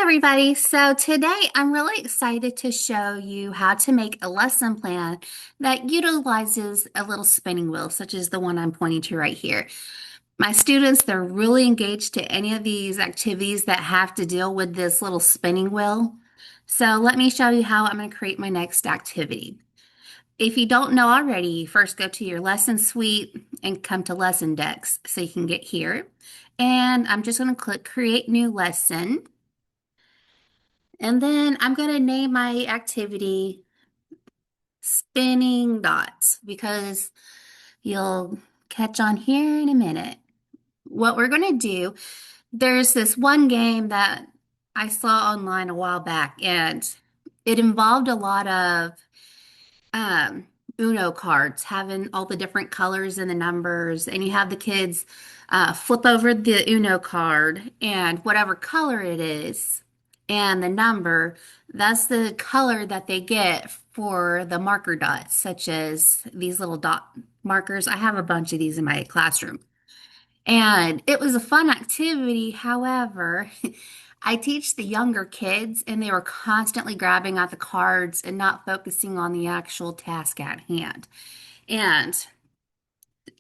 everybody. So today I'm really excited to show you how to make a lesson plan that utilizes a little spinning wheel, such as the one I'm pointing to right here. My students, they're really engaged to any of these activities that have to deal with this little spinning wheel. So let me show you how I'm going to create my next activity. If you don't know already, first go to your lesson suite and come to lesson decks so you can get here. And I'm just going to click create new lesson. And then I'm going to name my activity spinning dots because you'll catch on here in a minute. What we're going to do, there's this one game that I saw online a while back, and it involved a lot of um, Uno cards, having all the different colors and the numbers, and you have the kids flip over the Uno card, and whatever color it is and the number, that's the color that they get for the marker dots, such as these little dot markers. I have a bunch of these in my classroom. And it was a fun activity. However, I teach the younger kids, and they were constantly grabbing at the cards and not focusing on the actual task at hand. And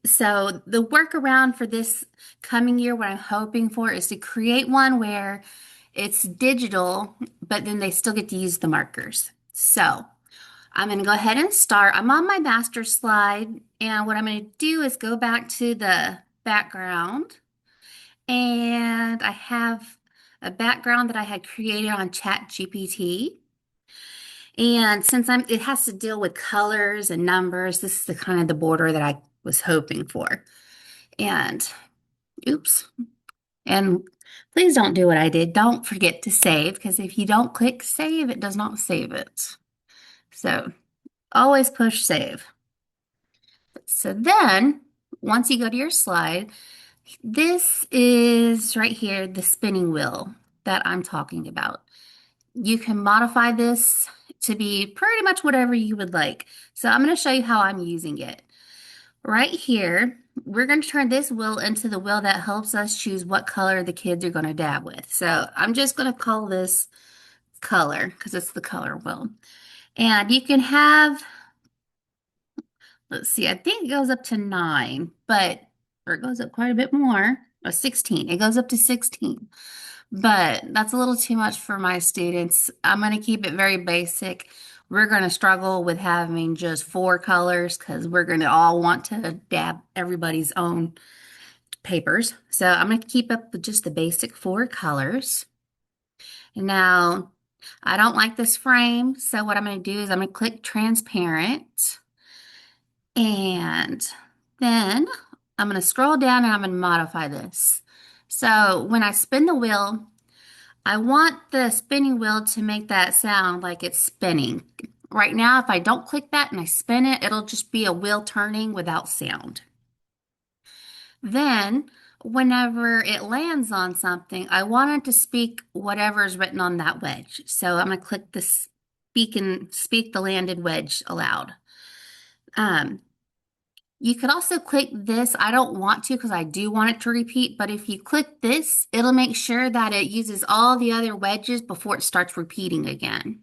so, the workaround for this coming year, what I'm hoping for is to create one where it's digital, but then they still get to use the markers. So, I'm going to go ahead and start. I'm on my master slide, and what I'm going to do is go back to the background. And I have a background that I had created on ChatGPT. And since it has to deal with colors and numbers, this is the kind of the border that I was hoping for. And oops. And please don't do what I did. Don't forget to save, because if you don't click save, it does not save it. So always push save. So then once you go to your slide, this is right here, the spinning wheel that I'm talking about. You can modify this to be pretty much whatever you would like. So I'm going to show you how I'm using it. Right here, we're going to turn this wheel into the wheel that helps us choose what color the kids are going to dab with. So I'm just going to call this color because it's the color wheel. And you can have, let's see, I think it goes up to 9, or it goes up quite a bit more, or 16. It goes up to 16. But that's a little too much for my students. I'm going to keep it very basic. We're going to struggle with having just 4 colors because we're going to all want to dab everybody's own papers. So I'm going to keep up with just the basic 4 colors. Now, I don't like this frame, so what I'm going to do is I'm going to click transparent, and then I'm going to scroll down and I'm going to modify this. So when I spin the wheel, I want the spinning wheel to make that sound like it's spinning. Right now, if I don't click that and I spin it, it'll just be a wheel turning without sound. Then, whenever it lands on something, I want it to speak whatever is written on that wedge. So I'm going to click the speak the landed wedge aloud. Um, you could also click this. I don't want to because I do want it to repeat, but if you click this, it'll make sure that it uses all the other wedges before it starts repeating again.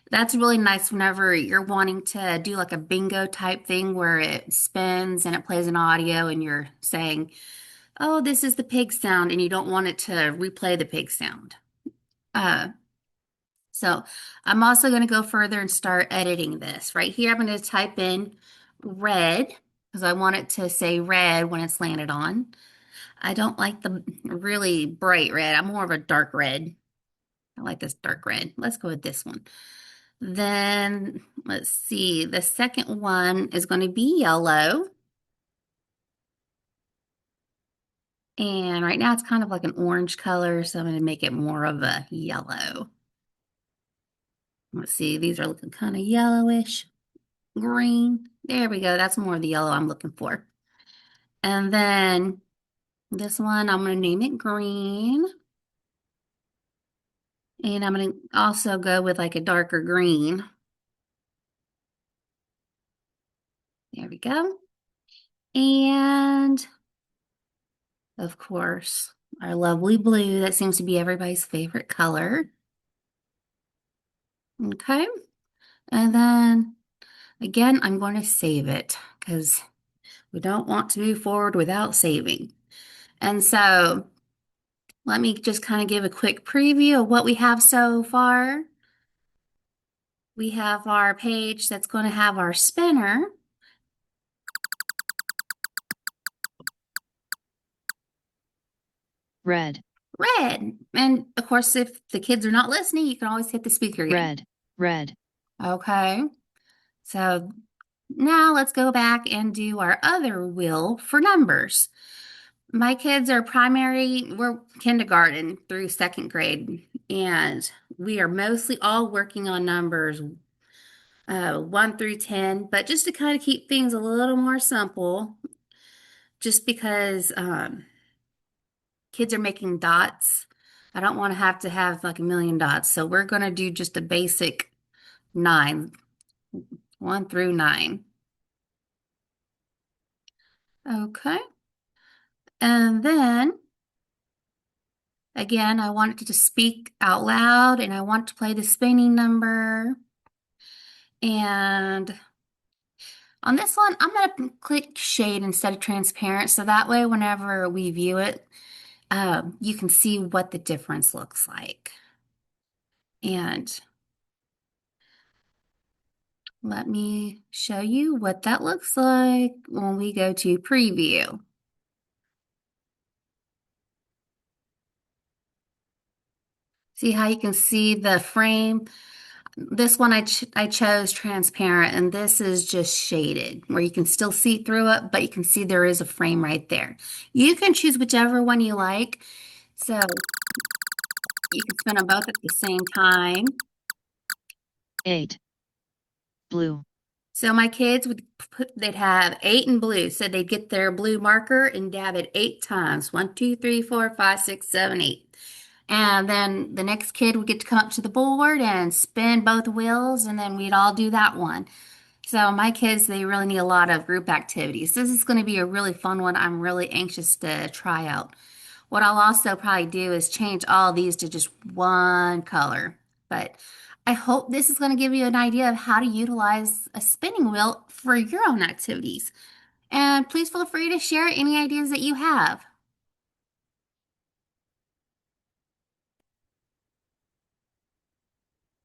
That's really nice whenever you're wanting to do like a bingo type thing where it spins and it plays an audio and you're saying, oh, this is the pig sound, and you don't want it to replay the pig sound. Uh, so I'm also going to go further and start editing this. Right here, I'm going to type in red because I want it to say red when it's landed on. I don't like the really bright red. I'm more of a dark red. I like this dark red. Let's go with this one. Then let's see, the second one is going to be yellow. And right now it's kind of like an orange color, so I'm going to make it more of a yellow. Let's see, these are looking kind of yellowish, green. There we go. That's more of the yellow I'm looking for. And then this one, I'm going to name it green. And I'm going to also go with like a darker green. There we go. And of course, our lovely blue. That seems to be everybody's favorite color. Okay. And then again, I'm going to save it because we don't want to move forward without saving. And so let me just kind of give a quick preview of what we have so far. We have our page that's going to have our spinner. Red. Red. And of course, if the kids are not listening, you can always hit the speaker again. Red. Red. Okay. So now let's go back and do our other wheel for numbers. My kids are we're kindergarten through second grade, and we are mostly all working on numbers 1 through 10, but just to kind of keep things a little more simple, just because kids are making dots. I don't want to have like a million dots. So we're going to do just a basic 9, 1 through 9. Okay. And then again, I want it to speak out loud and I want to play the spinning number. And on this one, I'm going to click shade instead of transparent. So that way, whenever we view it, you can see what the difference looks like. And let me show you what that looks like when we go to preview. See how you can see the frame? This one I chose transparent, and this is just shaded, where you can still see through it, but you can see there is a frame right there. You can choose whichever one you like, so you can spin them both at the same time. 8. Blue. So my kids they'd have 8 in blue. So they'd get their blue marker and dab it 8 times. 1, 2, 3, 4, 5, 6, 7, 8. And then the next kid would get to come up to the board and spin both wheels, and then we'd all do that one. So my kids, they really need a lot of group activities. This is going to be a really fun one. I'm really anxious to try out. What I'll also probably do is change all these to just one color. But I hope this is going to give you an idea of how to utilize a spinning wheel for your own activities. And please feel free to share any ideas that you have.